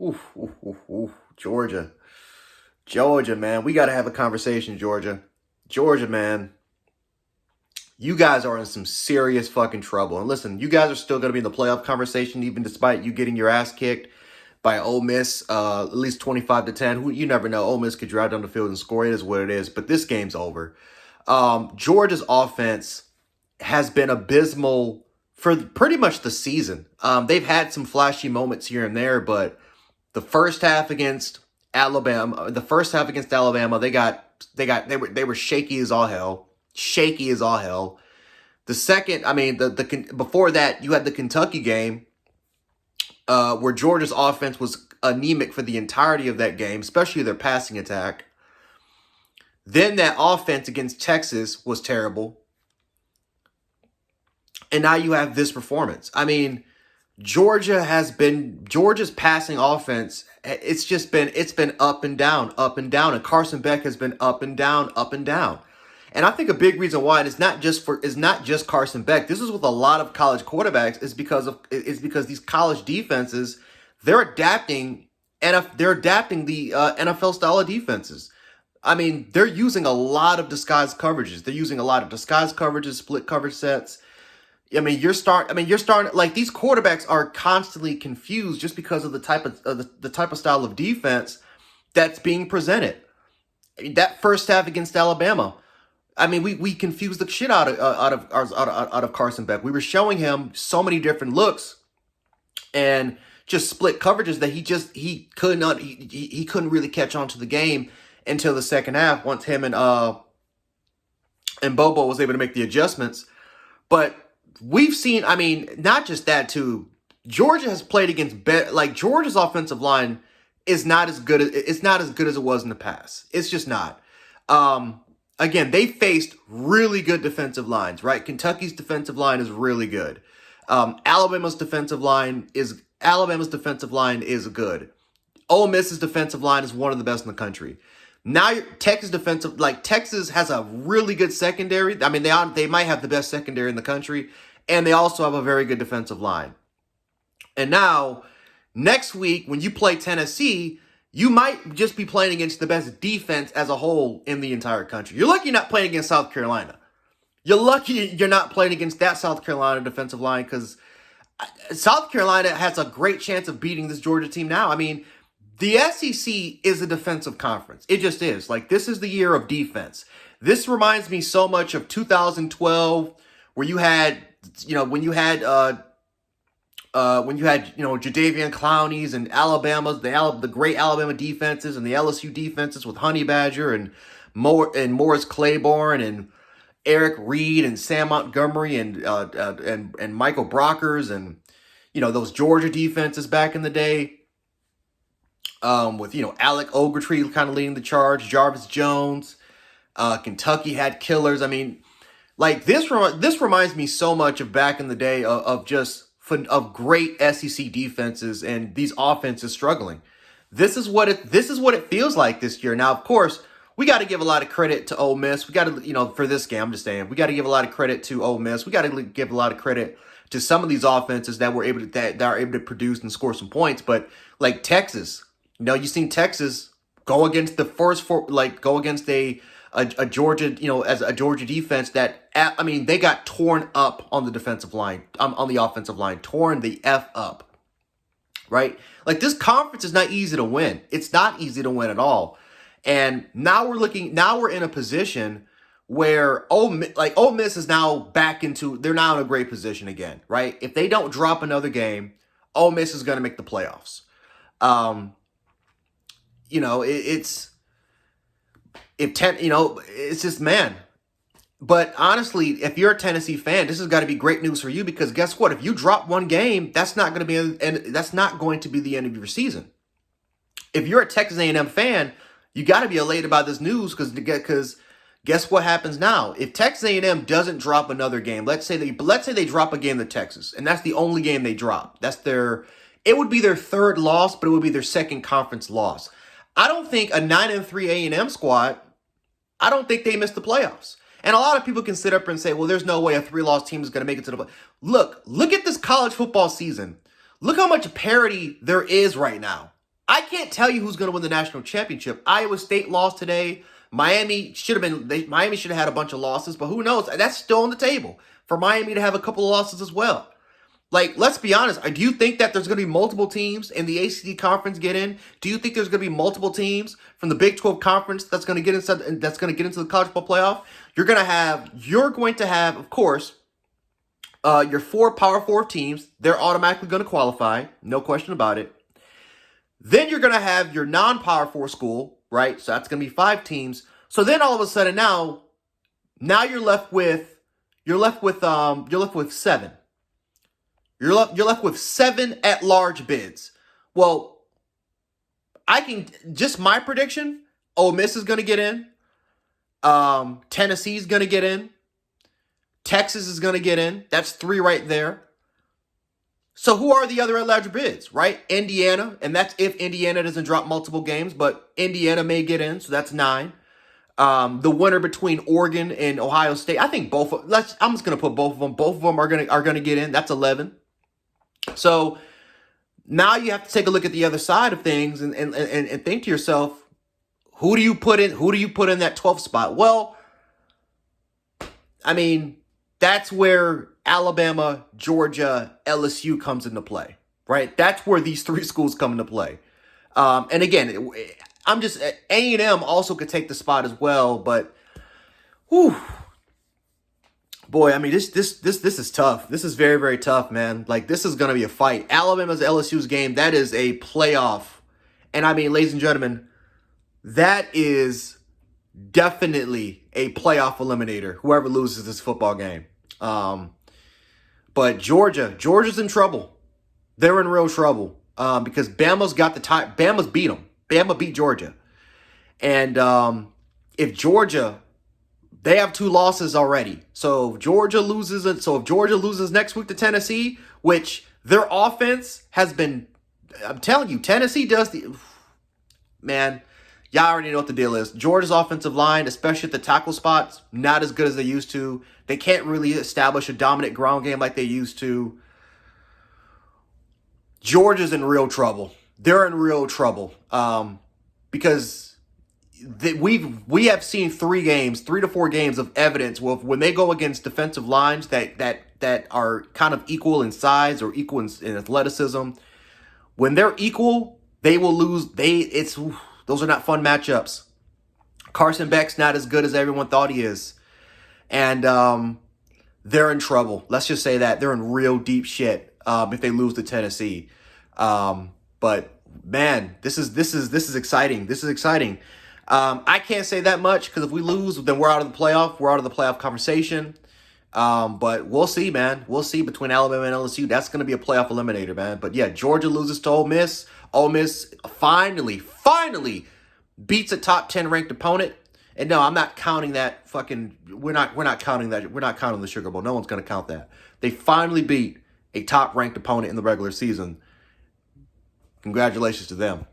Oof. Georgia, man. We got to have a conversation, Georgia. Georgia, man. You guys are in some serious fucking trouble. And listen, you guys are still going to be in the playoff conversation, even despite you getting your ass kicked by Ole Miss, at least 25-10. You never know. Ole Miss could drive down the field and score. It is what it is. But this game's over. Georgia's offense has been abysmal for pretty much the season. They've had some flashy moments here and there, but the first half against Alabama, they were shaky as all hell. Shaky as all hell. The second, before that, you had the Kentucky game, where Georgia's offense was anemic for the entirety of that game, especially their passing attack. Then that offense against Texas was terrible. And now you have this performance. Georgia's passing offense, it's been up and down. And Carson Beck has been up and down. And I think a big reason why is not just Carson Beck. This is with a lot of college quarterbacks is because these college defenses, they're adapting the NFL style of defenses. They're using a lot of disguised coverages. Split coverage sets. You're starting like these quarterbacks are constantly confused just because of the type of style of defense that's being presented. That first half against Alabama, we confused the shit out of Carson Beck. We were showing him so many different looks and just split coverages that he couldn't really catch on to the game until the second half once him and Bobo was able to make the adjustments. But we've seen, not just that too. Georgia has played against Georgia's offensive line is not as good as it was in the past. It's just not. Again, they faced really good defensive lines, right? Kentucky's defensive line is really good. Alabama's defensive line is good. Ole Miss's defensive line is one of the best in the country. Now Texas has a really good secondary. They might have the best secondary in the country, and they also have a very good defensive line. And now, next week, when you play Tennessee, you might just be playing against the best defense as a whole in the entire country. You're lucky you're not playing against South Carolina. You're lucky you're not playing against that South Carolina defensive line because South Carolina has a great chance of beating this Georgia team now. The SEC is a defensive conference. It just is. This is the year of defense. This reminds me so much of 2012, where you had, Jadeveon Clowney's and Alabama's, the great Alabama defenses and the LSU defenses with Honey Badger and Morris Claiborne and Eric Reed and Sam Montgomery and Michael Brockers and, those Georgia defenses back in the day. With Alec Ogletree kind of leading the charge, Jarvis Jones, Kentucky had killers. This reminds me so much of back in the day of great SEC defenses and these offenses struggling. This is what it feels like this year. Now, of course, we got to give a lot of credit to Ole Miss. We got to, for this game, I'm just saying, we got to give a lot of credit to Ole Miss. We got to give a lot of credit to some of these offenses that are able to produce and score some points. But like Texas. You've seen Texas go against a Georgia, as a Georgia defense that, they got torn up on the defensive line, on the offensive line, torn the F up, right? This conference is not easy to win. It's not easy to win at all. And now we're in a position where Ole Miss is now they're now in a great position again, right? If they don't drop another game, Ole Miss is going to make the playoffs. It's just, man. But honestly, if you're a Tennessee fan, this has got to be great news for you because guess what? If you drop one game, that's not going to be the end of your season. If you're a Texas A&M fan, you got to be elated about this news because guess what happens now? If Texas A&M doesn't drop another game, let's say they drop a game to Texas, and that's the only game they drop. It would be their third loss, but it would be their second conference loss. I don't think a 9-3 A&M squad, I don't think they missed the playoffs. And a lot of people can sit up and say, well, there's no way a 3-loss team is going to make it to the playoffs. Look at this college football season. Look how much parity there is right now. I can't tell you who's going to win the national championship. Iowa State lost today. Miami should have had a bunch of losses, but who knows? That's still on the table for Miami to have a couple of losses as well. Like, let's be honest. Do you think that there's going to be multiple teams in the ACC conference get in? Do you think there's going to be multiple teams from the Big 12 conference that's going to get into the college football playoff? You're going to have, of course, your 4 Power 4 teams. They're automatically going to qualify, no question about it. Then you're going to have your non-Power 4 school, right? So that's going to be 5 teams. So then all of a sudden now you're left with 7. You're left with 7 at-large bids. Well, just my prediction, Ole Miss is going to get in. Tennessee's going to get in. Texas is going to get in. That's 3 right there. So who are the other at-large bids, right? Indiana, and that's if Indiana doesn't drop multiple games, but Indiana may get in, so that's 9. The winner between Oregon and Ohio State, I think I'm just going to put both of them. Both of them are going to get in. That's 11. So now you have to take a look at the other side of things and think to yourself, who do you put in that 12th spot? Well, I mean, that's where Alabama, Georgia, LSU comes into play, right? That's where these 3 schools come into play. And again, A&M also could take the spot as well, but whew, boy, I mean, this is tough. This is very, very tough, man. Like, this is going to be a fight. Alabama's LSU's game, that is a playoff. And I mean, ladies and gentlemen, that is definitely a playoff eliminator, whoever loses this football game. But Georgia's in trouble. They're in real trouble because Bama's got the tie. Bama's beat them. Bama beat Georgia. And if Georgia... They have 2 losses already. So if Georgia loses next week to Tennessee, which their offense has been, I'm telling you, Tennessee does man, y'all already know what the deal is. Georgia's offensive line, especially at the tackle spots, not as good as they used to. They can't really establish a dominant ground game like they used to. Georgia's in real trouble. They're in real trouble because we have seen 3 to 4 games of evidence when they go against defensive lines that are kind of equal in size or equal in athleticism. When they're equal, they will lose. Those are not fun matchups. Carson Beck's not as good as everyone thought he is, and they're in trouble. Let's just say that they're in real deep shit if they lose to Tennessee. But man, this is exciting. This is exciting. I can't say that much because if we lose, then we're out of the playoff. We're out of the playoff conversation. But we'll see, man. We'll see between Alabama and LSU. That's going to be a playoff eliminator, man. But yeah, Georgia loses to Ole Miss. Ole Miss finally beats a top 10 ranked opponent. And no, I'm not counting that fucking. We're not counting that. We're not counting the Sugar Bowl. No one's going to count that. They finally beat a top ranked opponent in the regular season. Congratulations to them.